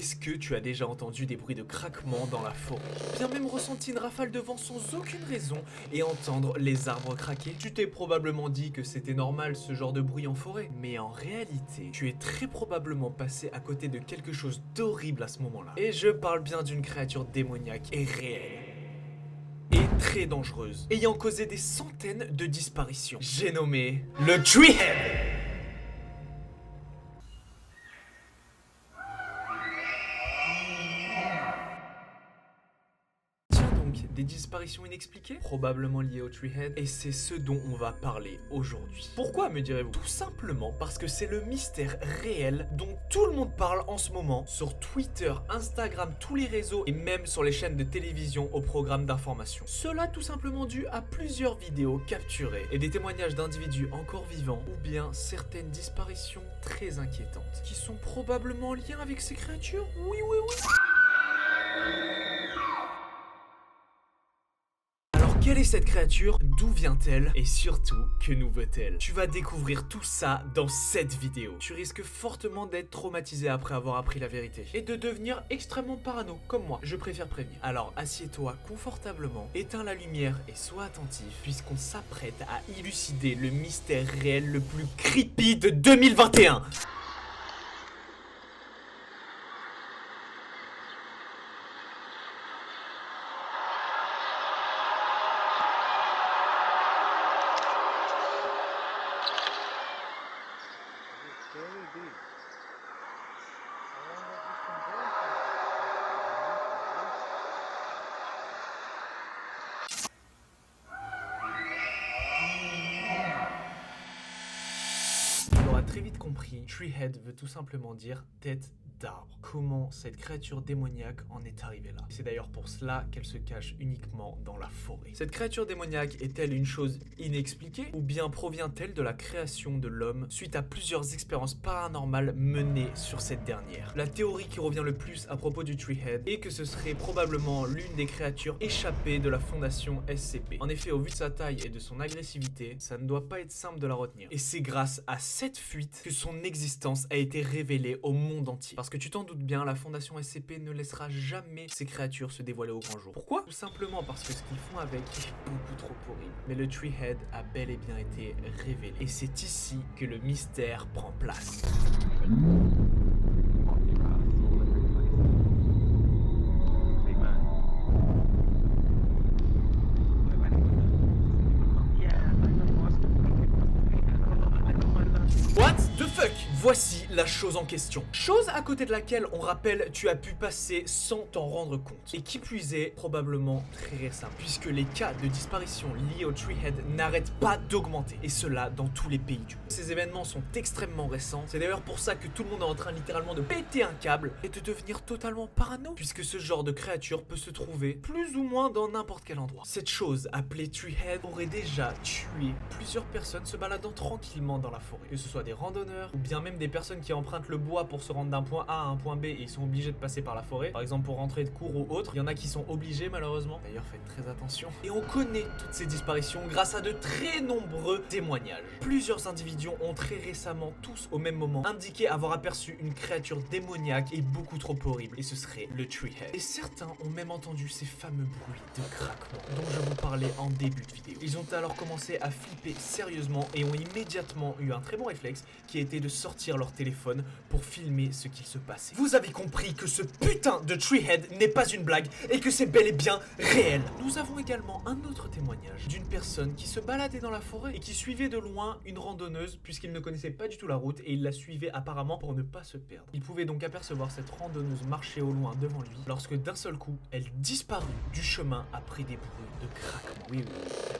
Est-ce que tu as déjà entendu des bruits de craquement dans la forêt? Bien même ressenti une rafale de vent sans aucune raison et entendre les arbres craquer? Tu t'es probablement dit que c'était normal ce genre de bruit en forêt, mais en réalité, tu es très probablement passé à côté de quelque chose d'horrible à ce moment-là. Et je parle bien d'une créature démoniaque et réelle. Et très dangereuse, ayant causé des centaines de disparitions. J'ai nommé le Treehead. Des disparitions inexpliquées, probablement liées au Treehead, et c'est ce dont on va parler aujourd'hui. Pourquoi, me direz-vous? Tout simplement parce que c'est le mystère réel dont tout le monde parle en ce moment sur Twitter, Instagram, tous les réseaux et même sur les chaînes de télévision au programme d'information. Cela tout simplement dû à plusieurs vidéos capturées et des témoignages d'individus encore vivants ou bien certaines disparitions très inquiétantes qui sont probablement en lien avec ces créatures. Oui. Quelle est cette créature? D'où vient-elle? Et surtout, que nous veut-elle? Tu vas découvrir tout ça dans cette vidéo. Tu risques fortement d'être traumatisé après avoir appris la vérité et de devenir extrêmement parano, comme moi. Je préfère prévenir. Alors assieds-toi confortablement, éteins la lumière et sois attentif, puisqu'on s'apprête à élucider le mystère réel le plus creepy de 2021. Tu l'auras très vite compris, Treehead veut tout simplement dire tête d'arbre. Comment cette créature démoniaque en est arrivée là? C'est d'ailleurs pour cela qu'elle se cache uniquement dans la forêt. Cette créature démoniaque est-elle une chose inexpliquée ou bien provient-elle de la création de l'homme suite à plusieurs expériences paranormales menées sur cette dernière? La théorie qui revient le plus à propos du Treehead est que ce serait probablement l'une des créatures échappées de la fondation SCP. En effet, au vu de sa taille et de son agressivité, ça ne doit pas être simple de la retenir. Et c'est grâce à cette fuite que son existence a été révélée au monde entier. Parce que tu t'en doutes bien, la fondation SCP ne laissera jamais ces créatures se dévoiler au grand jour. Pourquoi? Tout simplement parce que ce qu'ils font avec est beaucoup trop horrible. Mais le Treehead a bel et bien été révélé. Et c'est ici que le mystère prend place. What the fuck? Voici la chose en question. Chose à côté de laquelle, on rappelle, tu as pu passer sans t'en rendre compte. Et qui plus est, probablement très récemment. Puisque les cas de disparition liés au Treehead n'arrêtent pas d'augmenter. Et cela dans tous les pays du monde. Ces événements sont extrêmement récents. C'est d'ailleurs pour ça que tout le monde est en train littéralement de péter un câble et de devenir totalement parano. Puisque ce genre de créature peut se trouver plus ou moins dans n'importe quel endroit. Cette chose appelée Treehead aurait déjà tué plusieurs personnes se baladant tranquillement dans la forêt. Que ce soit des randonneurs ou bien même des personnes qui empruntent le bois pour se rendre d'un point A à un point B et ils sont obligés de passer par la forêt, par exemple pour rentrer de cours ou autre. Il y en a qui sont obligés malheureusement, d'ailleurs faites très attention. Et on connaît toutes ces disparitions grâce à de très nombreux témoignages. Plusieurs individus ont très récemment, tous au même moment, indiqué avoir aperçu une créature démoniaque et beaucoup trop horrible, et ce serait le Treehead. Et certains ont même entendu ces fameux bruits de craquement dont je vous parlais en début de vidéo. Ils ont alors commencé à flipper sérieusement et ont immédiatement eu un très bon réflexe qui a été de sortir leur téléphone pour filmer ce qu'il se passait. Vous avez compris que ce putain de Treehead n'est pas une blague et que c'est bel et bien réel. Nous avons également un autre témoignage d'une personne qui se baladait dans la forêt et qui suivait de loin une randonneuse puisqu'il ne connaissait pas du tout la route et il la suivait apparemment pour ne pas se perdre. Il pouvait donc apercevoir cette randonneuse marcher au loin devant lui lorsque d'un seul coup, elle disparut du chemin après des bruits de craquement. Oui,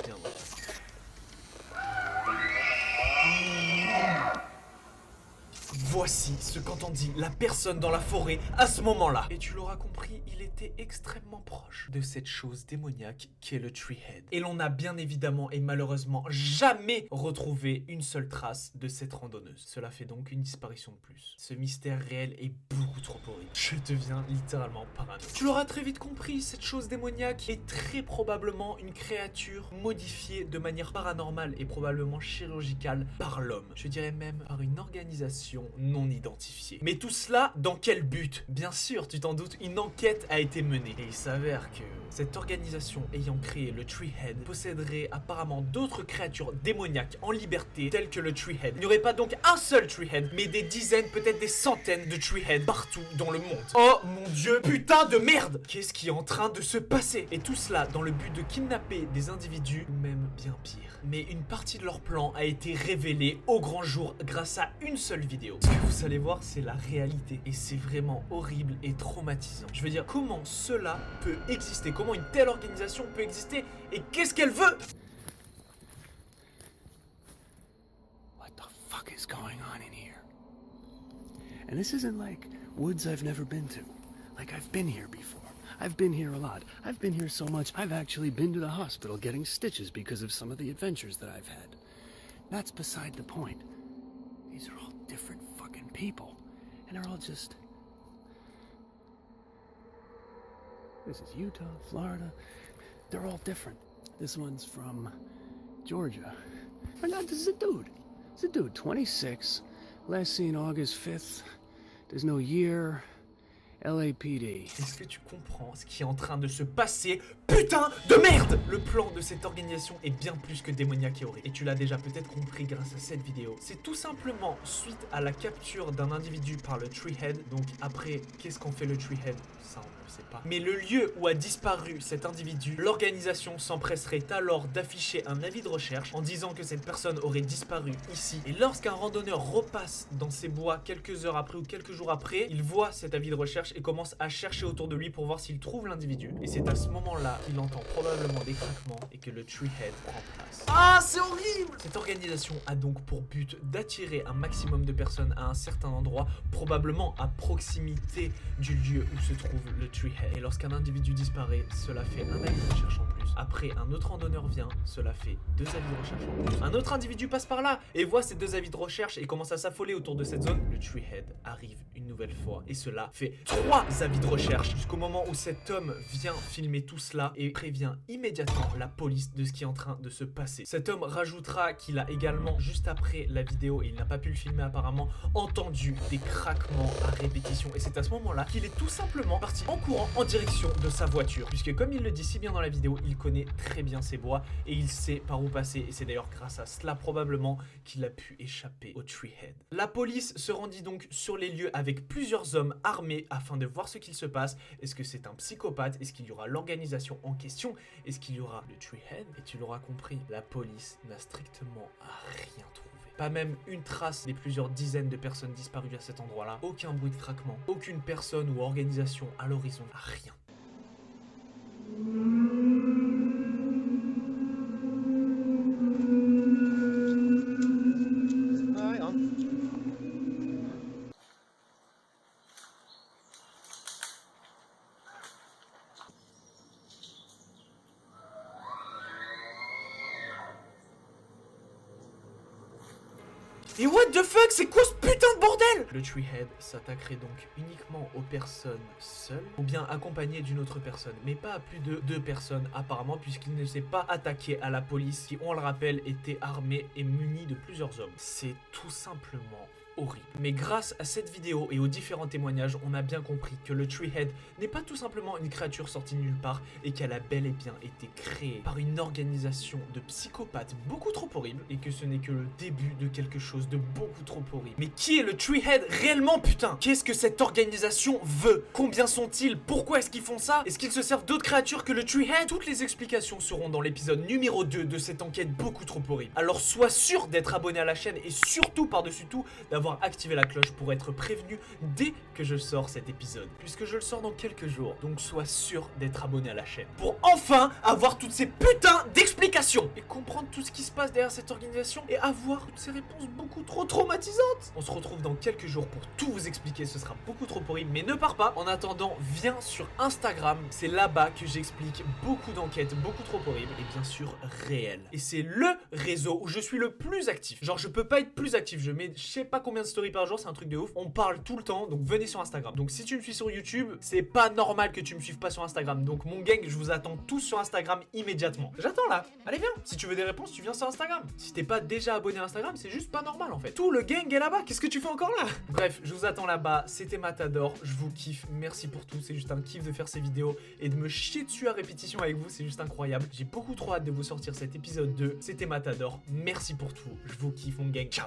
bien entendu. Voici ce qu'entendit la personne dans la forêt à ce moment-là. Et tu l'auras compris, il était extrêmement proche de cette chose démoniaque qu'est le Treehead. Et l'on n'a bien évidemment et malheureusement jamais retrouvé une seule trace de cette randonneuse. Cela fait donc une disparition de plus. Ce mystère réel est beaucoup trop horrible. Je deviens littéralement parano. Tu l'auras très vite compris, cette chose démoniaque est très probablement une créature modifiée de manière paranormale et probablement chirurgicale par l'homme. Je dirais même par une organisation non identifiées. Mais tout cela, dans quel but? Bien sûr, tu t'en doutes, une enquête a été menée. Et il s'avère que cette organisation ayant créé le Treehead posséderait apparemment d'autres créatures démoniaques en liberté, telles que le Treehead. Il n'y aurait pas donc un seul Treehead, mais des dizaines, peut-être des centaines de Treehead partout dans le monde. Oh mon dieu, putain de merde! Qu'est-ce qui est en train de se passer? Et tout cela dans le but de kidnapper des individus, ou même bien pire. Mais une partie de leur plan a été révélée au grand jour grâce à une seule vidéo. Ce que vous allez voir, c'est la réalité. Et c'est vraiment horrible et traumatisant. Je veux dire, comment cela peut exister? Comment une telle organisation peut exister? Et qu'est-ce qu'elle veut? What the fuck is going on in here? And this isn't like woods I've never been to. Like I've been here before. I've been here a lot. I've been here so much, I've actually been to the hospital getting stitches because of some of the adventures that I've had. That's beside the point. These are all different fucking people. And they're all just... This is Utah, Florida. They're all different. This one's from Georgia. Or not, this is a dude. It's a dude, 26. Last seen August 5th. There's no year... LAPD. Est-ce que tu comprends ce qui est en train de se passer? Putain de merde! Le plan de cette organisation est bien plus que démoniaque et horrible. Et tu l'as déjà peut-être compris grâce à cette vidéo. C'est tout simplement suite à la capture d'un individu par le Treehead. Donc après, qu'est-ce qu'en fait le Treehead? Ça, on ne le sait pas. Mais le lieu où a disparu cet individu, l'organisation s'empresserait alors d'afficher un avis de recherche en disant que cette personne aurait disparu ici. Et lorsqu'un randonneur repasse dans ces bois quelques heures après ou quelques jours après, il voit cet avis de recherche et commence à chercher autour de lui pour voir s'il trouve l'individu. Et c'est à ce moment-là qu'il entend probablement des craquements et que le Treehead prend place. Ah, c'est horrible! Cette organisation a donc pour but d'attirer un maximum de personnes à un certain endroit, probablement à proximité du lieu où se trouve le Treehead. Et lorsqu'un individu disparaît, cela fait un avis de recherche en plus. Après, un autre randonneur vient, cela fait 2 avis de recherche en plus. Un autre individu passe par là et voit ces 2 avis de recherche et commence à s'affoler autour de cette zone. Le Treehead arrive une nouvelle fois et cela fait 3 avis de recherche jusqu'au moment où cet homme vient filmer tout cela et prévient immédiatement la police de ce qui est en train de se passer. Cet homme rajoutera qu'il a également, juste après la vidéo, et il n'a pas pu le filmer apparemment, entendu des craquements à répétition. Et c'est à ce moment-là qu'il est tout simplement parti en courant en direction de sa voiture. Puisque comme il le dit si bien dans la vidéo, il connaît très bien ces bois et il sait par où passer. Et c'est d'ailleurs grâce à cela probablement qu'il a pu échapper au Treehead. La police se rendit donc sur les lieux avec plusieurs hommes armés afin de voir ce qu'il se passe. Est-ce que c'est un psychopathe? Est-ce qu'il y aura l'organisation en question? Est-ce qu'il y aura le Treehead? Et tu l'auras compris, la police n'a strictement rien trouvé. Pas même une trace des plusieurs dizaines de personnes disparues à cet endroit-là. Aucun bruit de craquement. Aucune personne ou organisation à l'horizon. Rien. Et what the fuck, c'est quoi ce putain de bordel? Le Treehead s'attaquerait donc uniquement aux personnes seules ou bien accompagnées d'une autre personne, mais pas à plus de 2 personnes apparemment, puisqu'il ne s'est pas attaqué à la police qui, on le rappelle, était armée et munie de plusieurs hommes. C'est tout simplement horrible. Mais grâce à cette vidéo et aux différents témoignages, on a bien compris que le Treehead n'est pas tout simplement une créature sortie de nulle part et qu'elle a bel et bien été créée par une organisation de psychopathes beaucoup trop horrible et que ce n'est que le début de quelque chose de beaucoup trop horrible. Mais qui est le Treehead réellement, putain? Qu'est-ce que cette organisation veut? Combien sont-ils? Pourquoi est-ce qu'ils font ça? Est-ce qu'ils se servent d'autres créatures que le Treehead? Toutes les explications seront dans l'épisode numéro 2 de cette enquête beaucoup trop horrible. Alors sois sûr d'être abonné à la chaîne et surtout par-dessus tout d'avoir activé la cloche pour être prévenu dès que je sors cet épisode, puisque je le sors dans quelques jours. Donc sois sûr d'être abonné à la chaîne pour enfin avoir toutes ces putains d'explications et comprendre tout ce qui se passe derrière cette organisation et avoir toutes ces réponses beaucoup trop traumatisantes. On se retrouve dans quelques jours pour tout vous expliquer, ce sera beaucoup trop horrible, mais ne pars pas. En attendant, viens sur Instagram, c'est là-bas que j'explique beaucoup d'enquêtes beaucoup trop horribles et bien sûr réelles. Et c'est le réseau où je suis le plus actif. Genre je peux pas être plus actif, je mets je sais pas combien combien de stories par jour, c'est un truc de ouf. On parle tout le temps, donc venez sur Instagram. Donc si tu me suis sur YouTube, c'est pas normal que tu me suives pas sur Instagram. Donc mon gang, je vous attends tous sur Instagram immédiatement. J'attends là. Allez viens. Si tu veux des réponses, tu viens sur Instagram. Si t'es pas déjà abonné à Instagram, c'est juste pas normal en fait. Tout le gang est là-bas. Qu'est-ce que tu fais encore là? Bref, je vous attends là-bas. C'était Matador. Je vous kiffe. Merci pour tout. C'est juste un kiff de faire ces vidéos et de me chier dessus à répétition avec vous. C'est juste incroyable. J'ai beaucoup trop hâte de vous sortir cet épisode 2. C'était Matador. Merci pour tout. Je vous kiffe mon gang. Ciao.